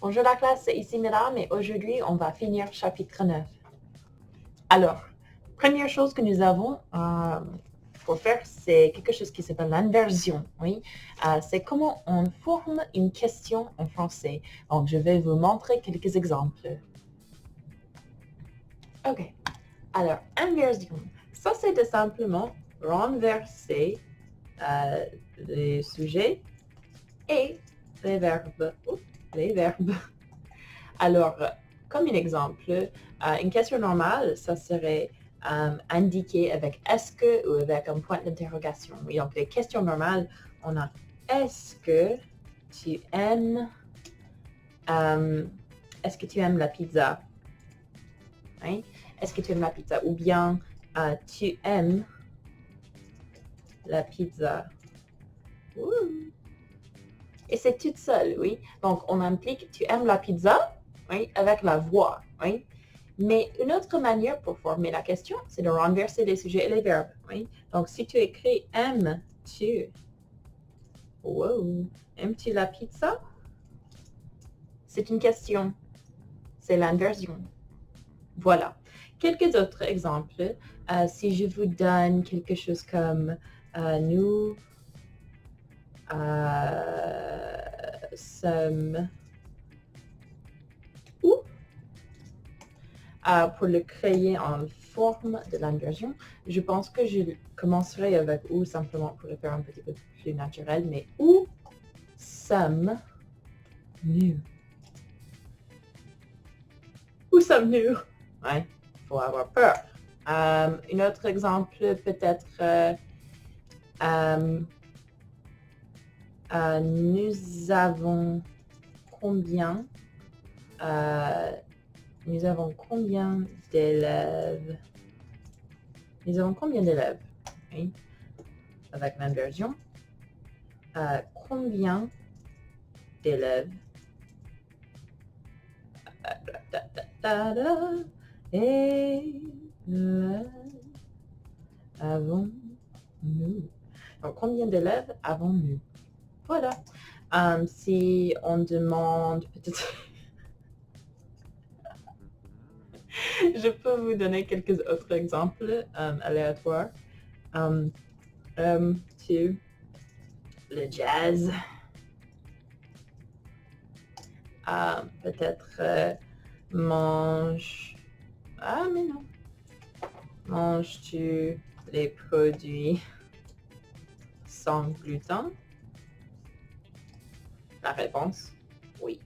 Bonjour la classe, c'est ici Mesdames et aujourd'hui on va finir chapitre 9. Alors, première chose que nous avons pour faire, c'est quelque chose qui s'appelle l'inversion. Oui? C'est comment on forme une question en français. Donc, je vais vous montrer quelques exemples. Ok. Alors, inversion. Ça, c'est tout simplement renverser les sujets et les verbes. Les verbes. Alors, comme un exemple, une question normale, ça serait indiqué avec est-ce que ou avec un point d'interrogation. Oui, donc les questions normales, on a est-ce que tu aimes la pizza? Hein? Est-ce que tu aimes la pizza? Ou bien tu aimes la pizza? Ouh. Et c'est toute seule, oui. Donc, on implique tu aimes la pizza, oui, avec la voix, oui. Mais une autre manière pour former la question, c'est de renverser les sujets et les verbes, oui. Donc, si tu écris aimes-tu, wow, aimes-tu la pizza? C'est une question. C'est l'inversion. Voilà. Quelques autres exemples. Si je vous donne quelque chose comme nous sommes où? Pour le créer en forme de l'inversion, je pense que je commencerai avec où simplement pour le faire un petit peu plus naturel, mais où sommes-nous? Où sommes-nous? Ouais, il faut avoir peur. Un autre exemple peut-être nous avons combien d'élèves? Nous avons combien d'élèves? Oui. Avec l'inversion. Combien d'élèves? Avons-nous? Donc, combien d'élèves avons-nous? Voilà. Si on demande peut-être... Je peux vous donner quelques autres exemples aléatoires. Tu le jazz. Peut-être mange... Ah, mais non. Manges-tu les produits sans gluten? La réponse, oui.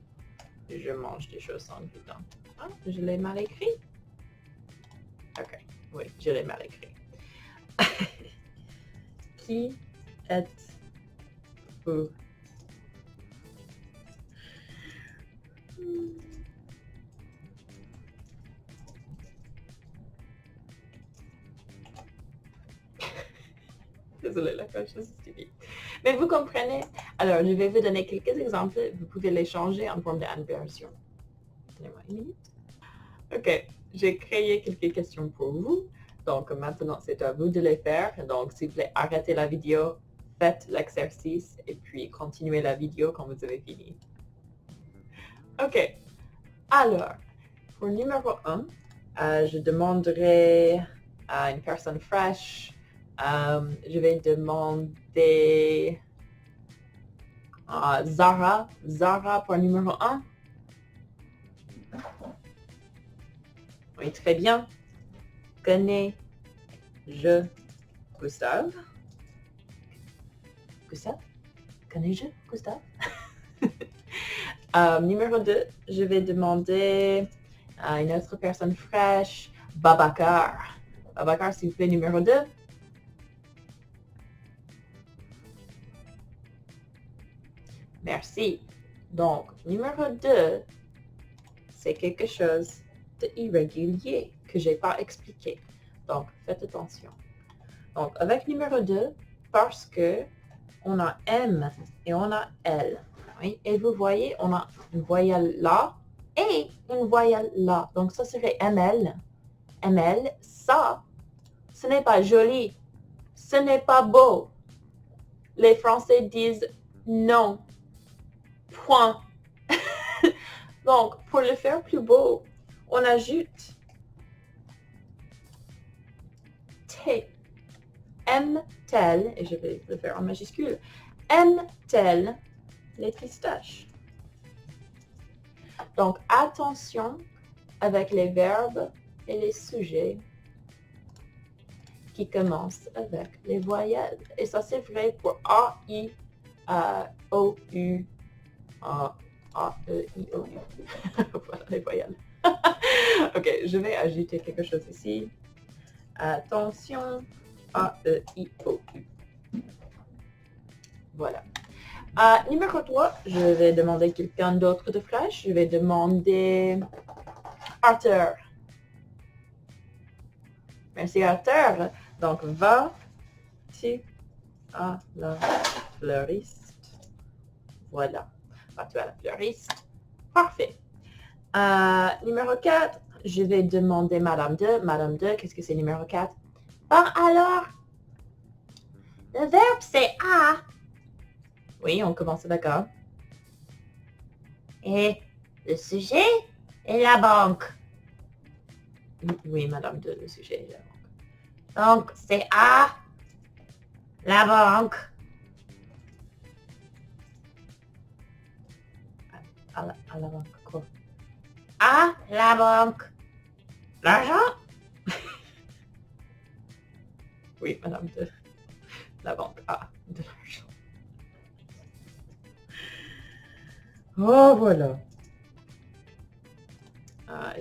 Je mange des choses sans gluten. Ah, je l'ai mal écrit? Ok, oui, je l'ai mal écrit. Qui êtes-vous? Désolée, la coche, c'est stupide. Mais vous comprenez? Alors, je vais vous donner quelques exemples. Vous pouvez les changer en forme d'inversion. Donnez-moi une minute. Ok, j'ai créé quelques questions pour vous. Donc, maintenant, c'est à vous de les faire. Donc, s'il vous plaît, arrêtez la vidéo, faites l'exercice et puis continuez la vidéo quand vous avez fini. Ok, alors, pour numéro 1, je demanderai à une personne fraîche, je vais demander à Zara. Zara pour numéro 1. Oui, très bien. Connais-je Gustave? Gustave? Connais-je Gustave? Numéro 2, je vais demander à une autre personne fraîche, Babacar. Babacar, s'il vous plaît, numéro 2. Merci. Donc, numéro 2, c'est quelque chose d'irrégulier que je n'ai pas expliqué. Donc, faites attention. Donc, avec numéro 2, parce que on a M et on a L. Oui? Et vous voyez, on a une voyelle là et une voyelle là. Donc, ça serait ML. ML, ça, ce n'est pas joli. Ce n'est pas beau. Les Français disent non. Point. Donc, pour le faire plus beau, on ajoute T. Aime-t-elle, et je vais le faire en majuscule, aime-t-elle les pistaches? Donc, attention avec les verbes et les sujets qui commencent avec les voyelles. Et ça, c'est vrai pour A, I, O, U, A, E, I, O, U. Voilà les voyelles. Ok, je vais ajouter quelque chose ici. Attention, A, E, I, O, U. Voilà. Numéro 3, je vais demander quelqu'un d'autre de fraîche. Je vais demander Arthur. Merci Arthur. Donc, vas-tu à la fleuriste? Voilà. Vas-tu à la fleuriste? Parfait. Numéro 4, je vais demander Madame 2. Madame 2, qu'est-ce que c'est numéro 4? Bon, alors, le verbe c'est à. Oui, on commence d'accord. Et le sujet est la banque. Oui, Madame 2, le sujet est la banque. Donc, c'est à la banque. À la banque, quoi? À la banque. L'argent? Oui, Madame 2. La banque a de l'argent. Oh, voilà.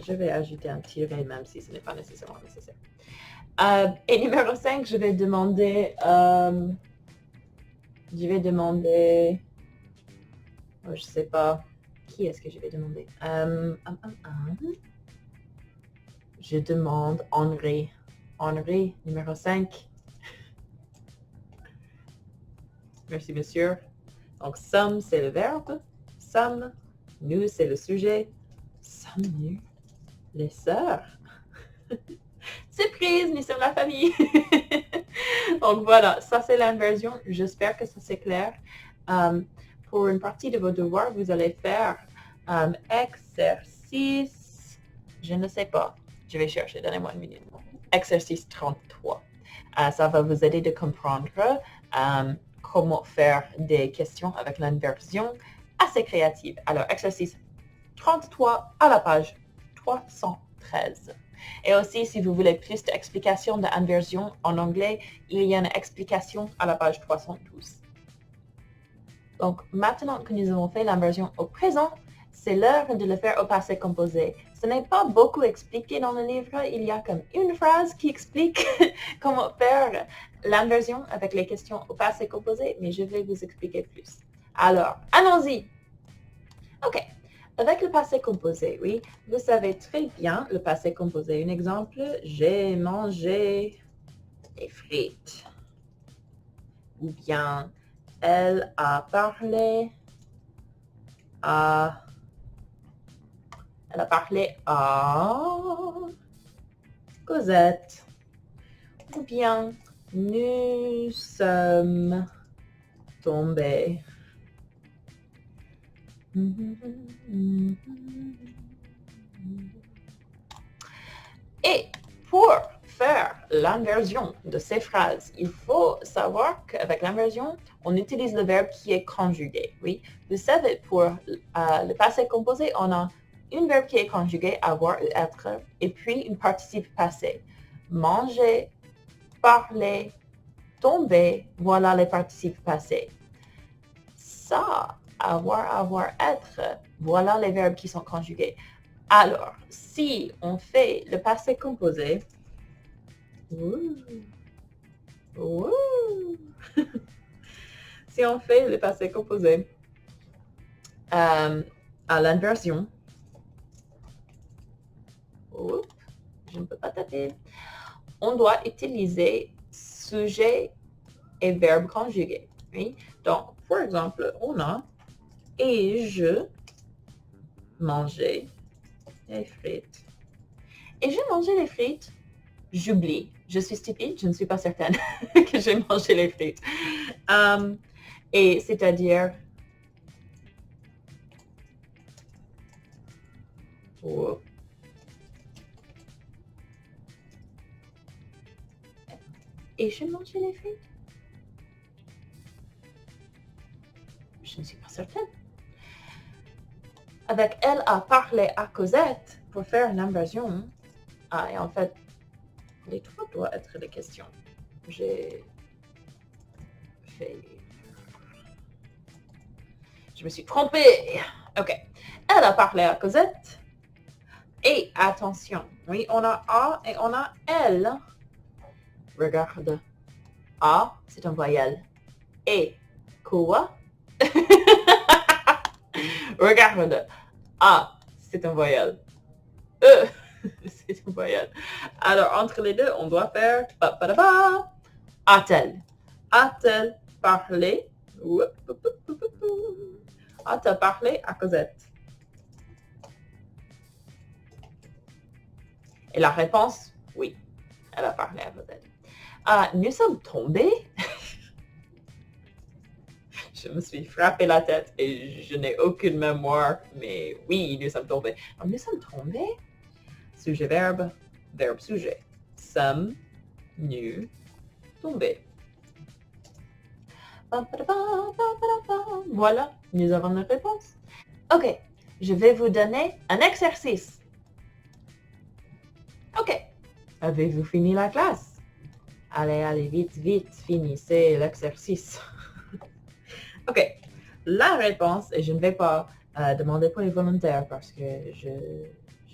Je vais ajouter un tiret, même si ce n'est pas nécessairement nécessaire. Et numéro 5, je vais demander... je sais pas. Qui est-ce que je vais demander? Je demande Henri. Henri, numéro 5. Merci, monsieur. Donc, sommes, c'est le verbe. Sommes. Nous, c'est le sujet. Sommes-nous les sœurs? Surprise, nous sommes la famille. Donc voilà, ça c'est l'inversion. J'espère que ça c'est clair. Pour une partie de vos devoirs, vous allez faire exercice, je ne sais pas, je vais chercher, donnez-moi une minute. Exercice 33. Ça va vous aider de comprendre comment faire des questions avec l'inversion assez créative. Alors, exercice 33 à la page 313. Et aussi, si vous voulez plus d'explications de l'inversion en anglais, il y a une explication à la page 312. Donc, maintenant que nous avons fait l'inversion au présent, c'est l'heure de le faire au passé composé. Ce n'est pas beaucoup expliqué dans le livre. Il y a comme une phrase qui explique comment faire l'inversion avec les questions au passé composé, mais je vais vous expliquer plus. Alors, allons-y. OK. Avec le passé composé, oui, vous savez très bien le passé composé. Un exemple, j'ai mangé des frites. Ou bien, elle a parlé à... Elle a parlé à Cosette. Ou bien, nous sommes tombés. Et pour faire l'inversion de ces phrases, il faut savoir qu'avec l'inversion, on utilise le verbe qui est conjugué. Oui, vous savez, pour le passé composé, on a un verbe qui est conjugué, avoir ou être, et puis une participe passé. Manger, parler, tomber, voilà les participes passés. Ça, avoir, être, voilà les verbes qui sont conjugués. Alors, si on fait le passé composé, si on fait le passé composé à l'inversion, je ne peux pas taper, on doit utiliser sujet et verbe conjugué. Oui? Donc, par exemple, on a « et je mangeais les frites ». Et j'ai mangé les frites, j'oublie. Je suis stupide, je ne suis pas certaine que j'ai mangé les frites. Et c'est-à-dire, Oh. Et je mangeais les frites? Je ne suis pas certaine. Avec elle a parlé à Cosette pour faire l'invasion. Ah, et en fait, les trois doivent être des questions. J'ai fait... Je me suis trompée. Ok. Elle a parlé à Cosette. Et attention, oui, on a A et on a L. Regarde. A, c'est un voyelle. Et quoi? Regarde. A, c'est un voyelle. E, c'est une voyelle. Alors, entre les deux, on doit faire a-t-elle. A-t-elle parlé? A-t-elle parlé à Cosette? Et la réponse, oui, elle a parlé à Cosette. Nous sommes tombés. Je me suis frappé la tête et je n'ai aucune mémoire, mais oui, nous sommes tombés. Alors, nous sommes tombés. Sujet, verbe, verbe, sujet. Sommes, nous, tombés. Voilà, nous avons notre réponse. Ok, je vais vous donner un exercice. Ok, avez-vous fini la classe? Allez, allez, vite, vite, finissez l'exercice. Ok, la réponse, et je ne vais pas demander pour les volontaires parce que je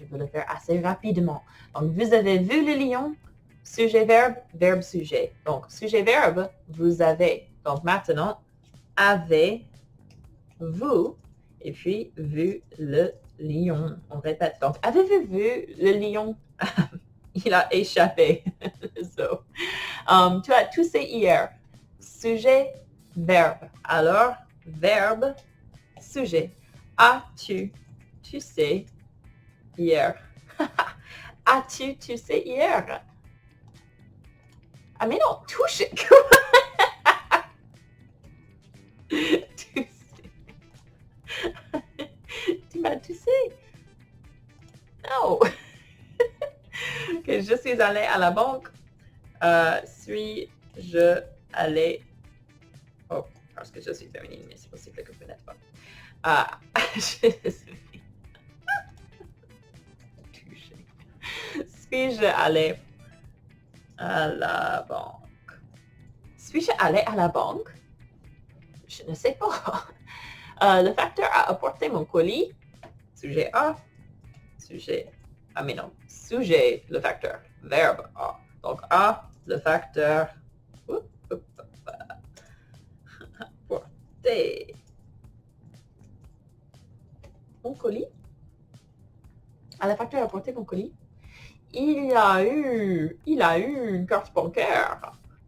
veux le faire assez rapidement. Donc, vous avez vu le lion, sujet, verbe, verbe, sujet. Donc, sujet, verbe, vous avez. Donc, maintenant, avez-vous, et puis, vu le lion. On répète. Donc, avez-vous vu le lion? Il a échappé. So, tu as toussé hier. Sujet, verbe. Alors, verbe, sujet. As-tu toussé hier? As-tu toussé hier? Ah mais non, touché. Toussé. Tu m'as toussé. Non. Ok, je suis allée à la banque. Suis-je allée... Oh, parce que je suis féminine, mais c'est possible que vous n'êtes pas. Je suis... touché. Suis-je allée à la banque? Suis-je allée à la banque? Je ne sais pas. Le facteur a apporté mon colis. Sujet A. Sujet... Ah mais non. Sujet, le facteur. Verbe A. Donc A, le facteur. Apporter mon colis. Le facteur a apporté mon colis. Il a eu une carte bancaire.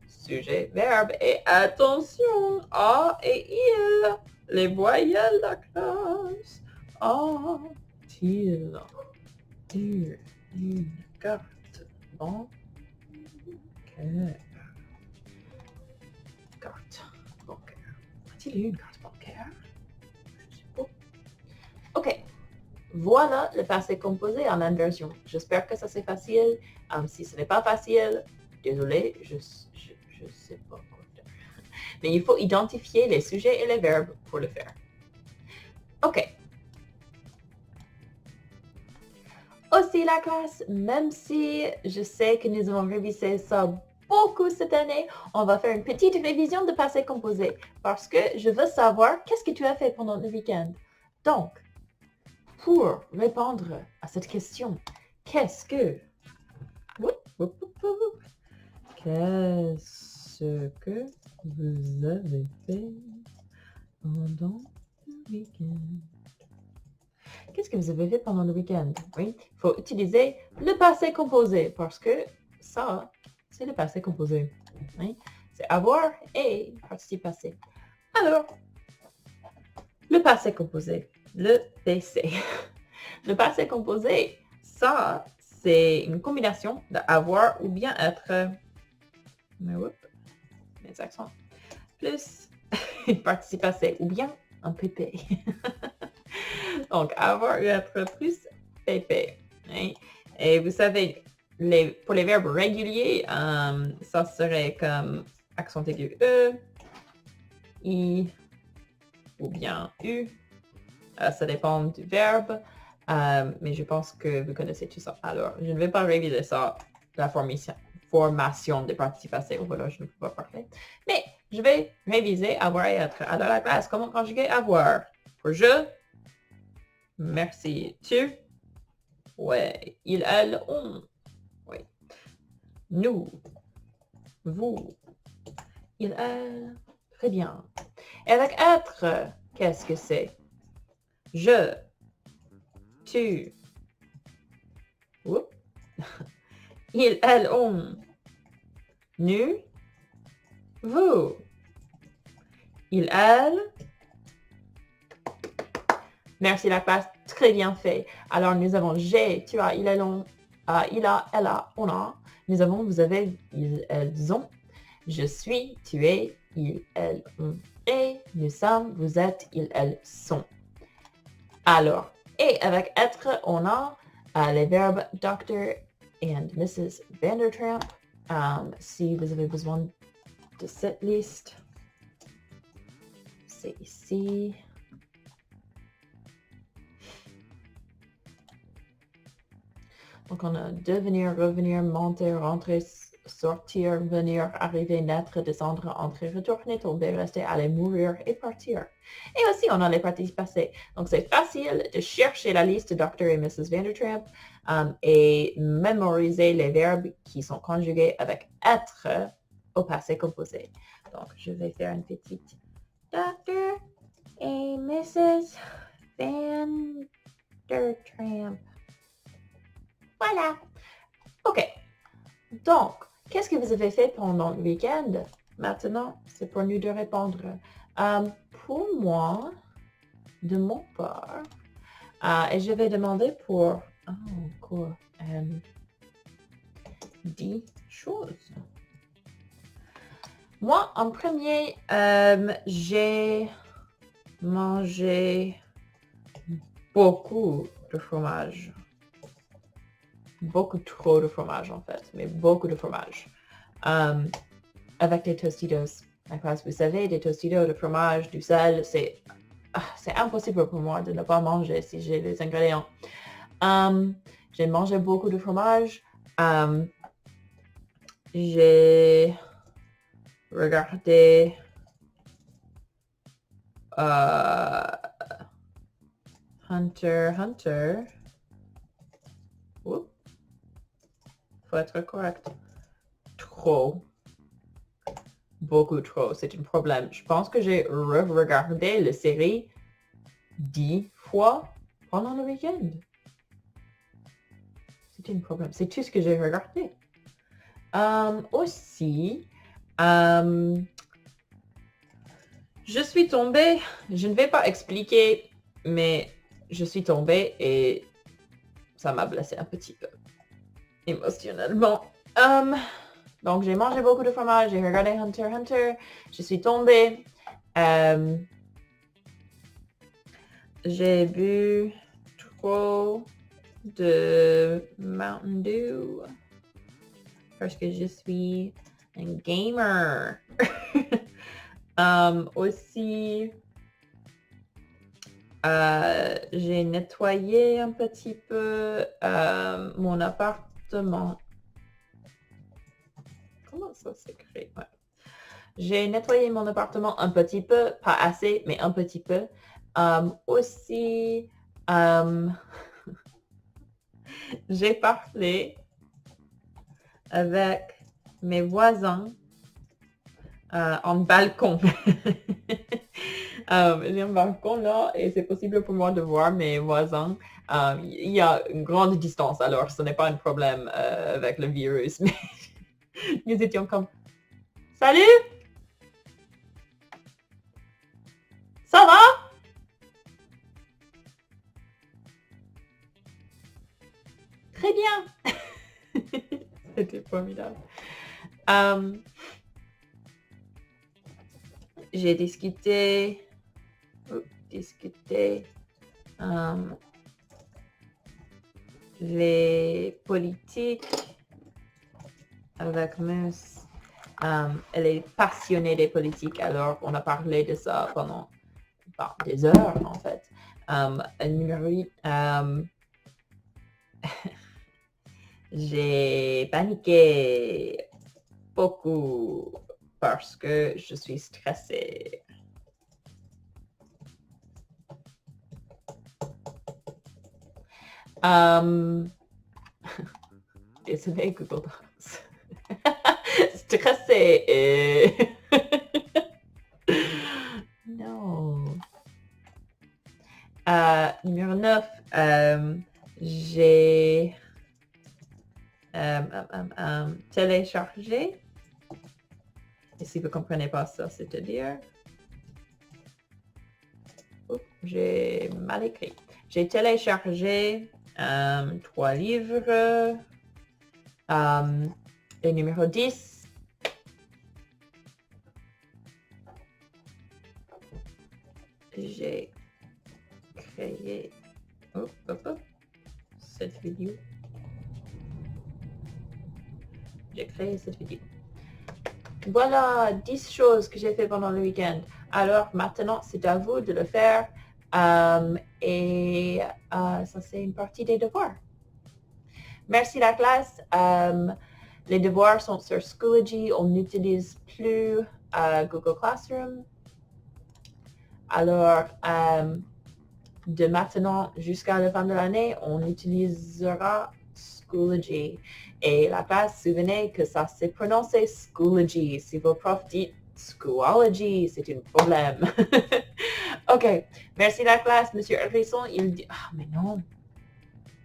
Sujet, verbe et attention, A et il. Les voyelles de la classe. A-t-il eu une carte bancaire? Carte bancaire. A-t-il eu une carte bancaire? Je sais pas. Ok. Voilà le passé composé en inversion. J'espère que ça c'est facile. Si ce n'est pas facile, désolé, je sais pas quoi faire. Mais il faut identifier les sujets et les verbes pour le faire. Ok. Aussi la classe, même si je sais que nous avons révisé ça beaucoup cette année, on va faire une petite révision de passé composé parce que je veux savoir qu'est-ce que tu as fait pendant le week-end. Donc, pour répondre à cette question, qu'est-ce que vous avez fait pendant le week-end? Qu'est-ce que vous avez fait pendant le week-end? Oui, il faut utiliser le passé composé parce que ça, c'est le passé composé. Oui? C'est avoir et participe passé. Alors, le passé composé, le PC. Le passé composé, ça, c'est une combinaison d'avoir ou bien être, mes accents, plus participe passé ou bien un PP. Donc, avoir ou être plus Pépé. Hein? Et vous savez, pour les verbes réguliers, ça serait comme accent aigu E, I ou bien U. Ça dépend du verbe, mais je pense que vous connaissez tout ça. Alors, je ne vais pas réviser ça, la formation des participes passés. Oh, voilà, je ne peux pas parler. Mais je vais réviser avoir et être. Alors, la classe, comment conjuguer avoir? Pour je, merci. Tu, ouais. Il, elle, on, oui. Nous, vous, il, elle, très bien. Et avec être, qu'est-ce que c'est? Je, tu, oups. Il, elle, on, nu, vous. Il, elle. Merci la classe, très bien fait. Alors nous avons j'ai, tu as, il, elle, on, il a, elle a, on a. Nous avons, vous avez, ils, elles ont. Je suis, tu es, il, elle, on est. Nous sommes, vous êtes, ils, elles sont. Alors, et avec être, on a les verbes Dr. and Mrs. Vandertramp. Si vous avez besoin de cette liste, c'est ici. Donc, on a devenir, revenir, monter, rentrer, sortir, venir, arriver, naître, descendre, entrer, retourner, tomber, rester, aller, mourir et partir. Et aussi, on a les participes passés. Donc, c'est facile de chercher la liste de Dr. et Mrs. Vandertramp et mémoriser les verbes qui sont conjugués avec être au passé composé. Donc, je vais faire une petite Dr. et Mrs. Vandertramp. Voilà. OK. Donc, qu'est-ce que vous avez fait pendant le week-end? Maintenant, c'est pour nous de répondre. Pour moi, de mon part, et je vais demander pour... Oh, quoi? 10 choses. Moi, en premier, j'ai mangé beaucoup de fromage. Beaucoup trop de fromage en fait, mais beaucoup de fromage. Avec des Tostitos. Vous savez, des Tostitos de fromage, du sel, c'est impossible pour moi de ne pas manger si j'ai les ingrédients. J'ai mangé beaucoup de fromage. J'ai regardé Hunter x Hunter. Oups. Faut être correct. Trop. Beaucoup trop, c'est un problème. Je pense que j'ai regardé la série 10 fois pendant le week-end. C'est un problème. C'est tout ce que j'ai regardé. Aussi, je suis tombée, je ne vais pas expliquer, mais je suis tombée et ça m'a blessée un petit peu émotionnellement. Donc, j'ai mangé beaucoup de fromage, j'ai regardé Hunter x Hunter, je suis tombée. J'ai bu trop de Mountain Dew parce que je suis un gamer. Aussi, j'ai nettoyé un petit peu mon appartement. Comment ça s'écrit? Ouais. J'ai nettoyé mon appartement un petit peu, pas assez, mais un petit peu. Aussi, j'ai parlé avec mes voisins en balcon. J'ai un balcon là et c'est possible pour moi de voir mes voisins. Il y a une grande distance, alors ce n'est pas un problème avec le virus. Mais nous étions comme « Salut! Ça va? » Très bien! C'était formidable. J'ai discuté les politiques avec Mus. Elle est passionnée des politiques, alors on a parlé de ça pendant des heures en fait. Numéro 8, j'ai paniqué beaucoup parce que je suis stressée. Désolé, Google Docs. Stressé. Non. Numéro 9, j'ai téléchargé. Et si vous ne comprenez pas ça, c'est-à-dire... j'ai mal écrit. J'ai téléchargé 3 livres. Et numéro 10, j'ai créé cette vidéo. J'ai créé cette vidéo. Voilà 10 choses que j'ai fait pendant le week-end. Alors maintenant, c'est à vous de le faire. Et ça, c'est une partie des devoirs. Merci la classe. Les devoirs sont sur Schoology. On n'utilise plus Google Classroom. Alors, de maintenant jusqu'à la fin de l'année, on utilisera Schoology. Et la classe, souvenez que ça s'est prononcé Schoology. Si vos profs disent Schoology, c'est un problème. Ok, merci la classe. Monsieur Hérisson, il dit... Ah, mais non.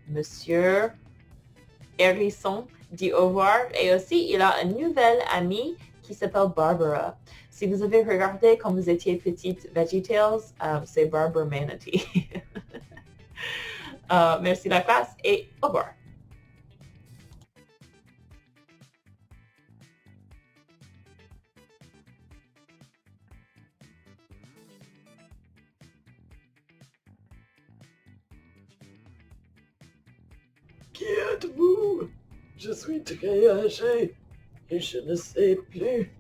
Monsieur Hérisson dit au revoir. Et aussi, il a une nouvelle amie qui s'appelle Barbara. Si vous avez regardé quand vous étiez petite VeggieTales, c'est Barbara Manatee. Merci la classe et au revoir. Qui êtes-vous? Je suis très âgé et je ne sais plus